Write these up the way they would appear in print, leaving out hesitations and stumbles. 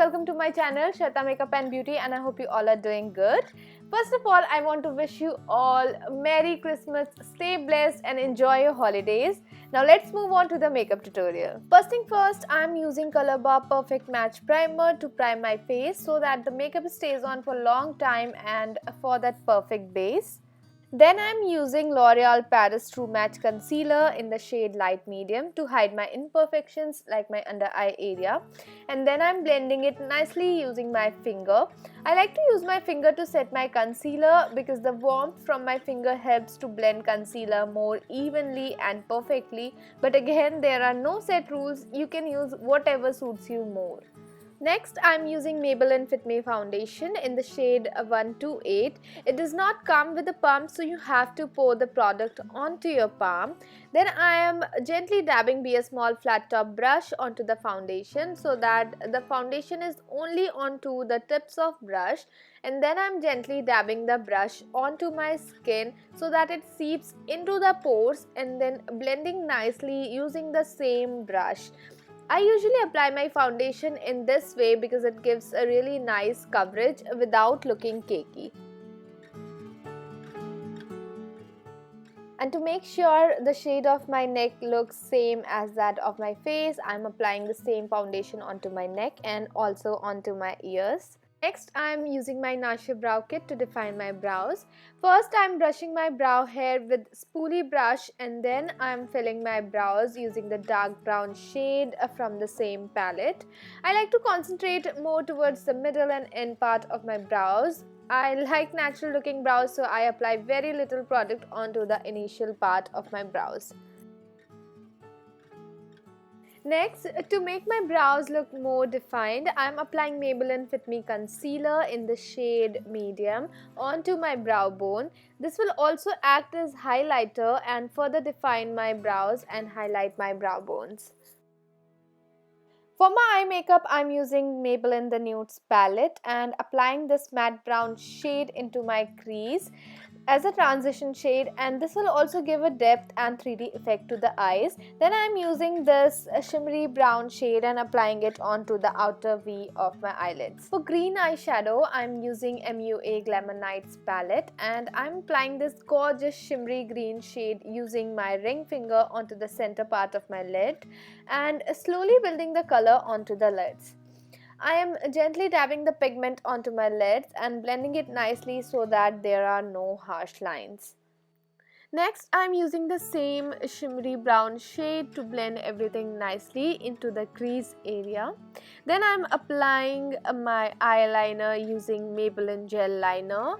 welcome to my channel Shweta Makeup&Beauty, and I hope you all are doing good. First of all, I want to wish you all Merry Christmas, stay blessed and enjoy your holidays. Now let's move on to the makeup tutorial. First thing first, I'm using Colorbar Perfect Match Primer to prime my face so that the makeup stays on for a long time and for that perfect base. Then I'm using L'Oreal Paris True Match Concealer in the shade Light Medium to hide my imperfections like my under eye area, and then I'm blending it nicely using my finger. I like to use my finger to set my concealer because the warmth from my finger helps to blend concealer more evenly and perfectly, but again there are no set rules, you can use whatever suits you more. Next, I'm using Maybelline Fit Me foundation in the shade 128. It does not come with a pump, so you have to pour the product onto your palm. Then I am gently dabbing a small flat top brush onto the foundation so that the foundation is only onto the tips of brush, and then I'm gently dabbing the brush onto my skin so that it seeps into the pores, and then blending nicely using the same brush. I usually apply my foundation in this way because it gives a really nice coverage without looking cakey. And to make sure the shade of my neck looks same as that of my face, I'm applying the same foundation onto my neck and also onto my ears. Next, I am using my Natio Brow kit to define my brows. First, I am brushing my brow hair with spoolie brush, and then I am filling my brows using the dark brown shade from the same palette. I like to concentrate more towards the middle and end part of my brows. I like natural looking brows, so I apply very little product onto the initial part of my brows. Next, to make my brows look more defined, I am applying Maybelline Fit Me Concealer in the shade Medium onto my brow bone. This will also act as highlighter and further define my brows and highlight my brow bones. For my eye makeup, I am using Maybelline the Nudes palette and applying this matte brown shade into my crease as a transition shade, and this will also give a depth and 3D effect to the eyes. Then I am using this shimmery brown shade and applying it onto the outer V of my eyelids. For green eyeshadow, I am using MUA Glamour Nights palette, and I am applying this gorgeous shimmery green shade using my ring finger onto the center part of my lid and slowly building the color onto the lids. I am gently dabbing the pigment onto my lids and blending it nicely so that there are no harsh lines. Next, I am using the same shimmery brown shade to blend everything nicely into the crease area. Then I am applying my eyeliner using Maybelline gel liner.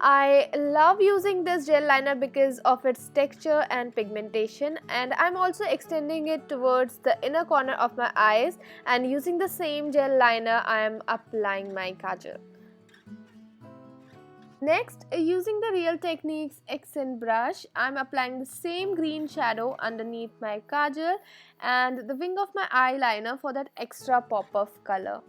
I love using this gel liner because of its texture and pigmentation, and I'm also extending it towards the inner corner of my eyes, and using the same gel liner I am applying my kajal. Next, using the Real Techniques accent brush, I'm applying the same green shadow underneath my kajal and the wing of my eyeliner for that extra pop of color.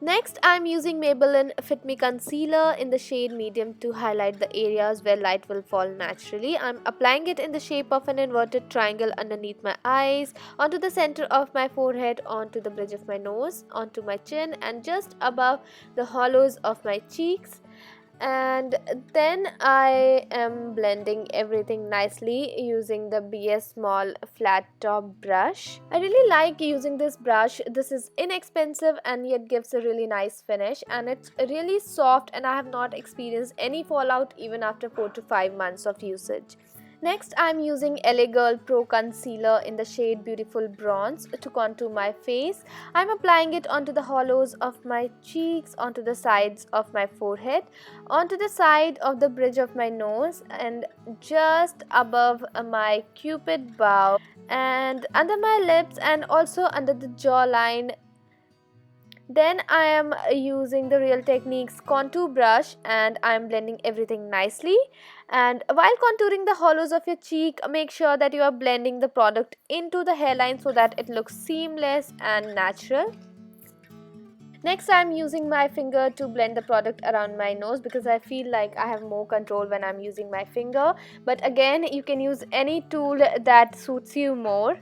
Next, I am using Maybelline Fit Me Concealer in the shade Medium to highlight the areas where light will fall naturally. I am applying it in the shape of an inverted triangle underneath my eyes, onto the center of my forehead, onto the bridge of my nose, onto my chin, and just above the hollows of my cheeks. And then I am blending everything nicely using the BS small flat top brush. I really like using this brush. This is inexpensive and yet gives a really nice finish, and it's really soft, and I have not experienced any fallout even after 4 to 5 months of usage. Next, I am using LA Girl Pro Concealer in the shade Beautiful Bronze to contour my face. I am applying it onto the hollows of my cheeks, onto the sides of my forehead, onto the side of the bridge of my nose, and just above my cupid bow, and under my lips, and also under the jawline. Then I am using the Real Techniques contour brush and I am blending everything nicely. And while contouring the hollows of your cheek, make sure that you are blending the product into the hairline so that it looks seamless and natural. Next, I am using my finger to blend the product around my nose because I feel like I have more control when I am using my finger. But again, you can use any tool that suits you more.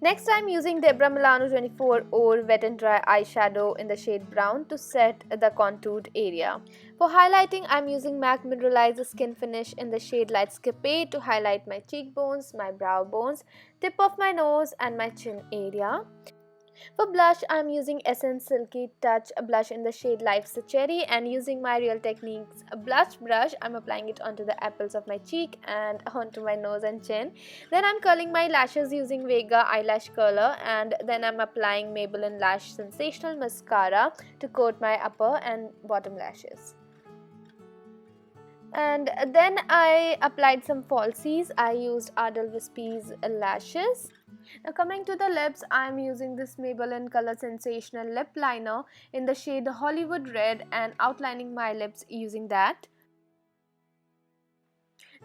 Next, I'm using Deborah Milano 24 or Wet n Dry eyeshadow in the shade brown to set the contoured area. For highlighting, I'm using MAC Mineralizer Skin Finish in the shade Light Scape to highlight my cheekbones, my brow bones, tip of my nose and my chin area. For blush, I'm using Essence Silky Touch blush in the shade Life's a Cherry, and using my Real Techniques blush brush, I'm applying it onto the apples of my cheek and onto my nose and chin. Then I'm curling my lashes using Vega eyelash curler, and then I'm applying Maybelline Lash Sensational mascara to coat my upper and bottom lashes. And then I applied some falsies. I used Ardell Wispies lashes. Now coming to the lips, I am using this Maybelline Color Sensational lip liner in the shade Hollywood Red and outlining my lips using that.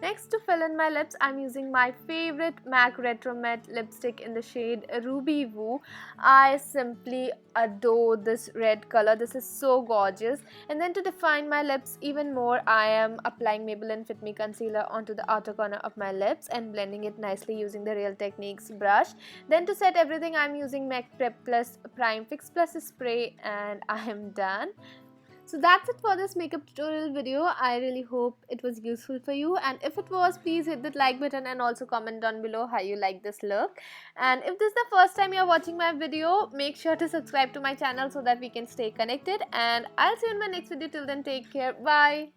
Next, to fill in my lips, I'm using my favorite MAC Retro Matte lipstick in the shade Ruby Woo. I simply adore this red color. This is so gorgeous. And then to define my lips even more, I am applying Maybelline Fit Me Concealer onto the outer corner of my lips and blending it nicely using the Real Techniques brush. Then to set everything, I'm using MAC Prep Plus Prime Fix Plus spray, and I am done. So that's it for this makeup tutorial video. I really hope it was useful for you, and if it was, please hit that like button and also comment down below how you like this look. And if this is the first time you're watching my video, make sure to subscribe to my channel so that we can stay connected, and I'll see you in my next video. Till then, take care. Bye.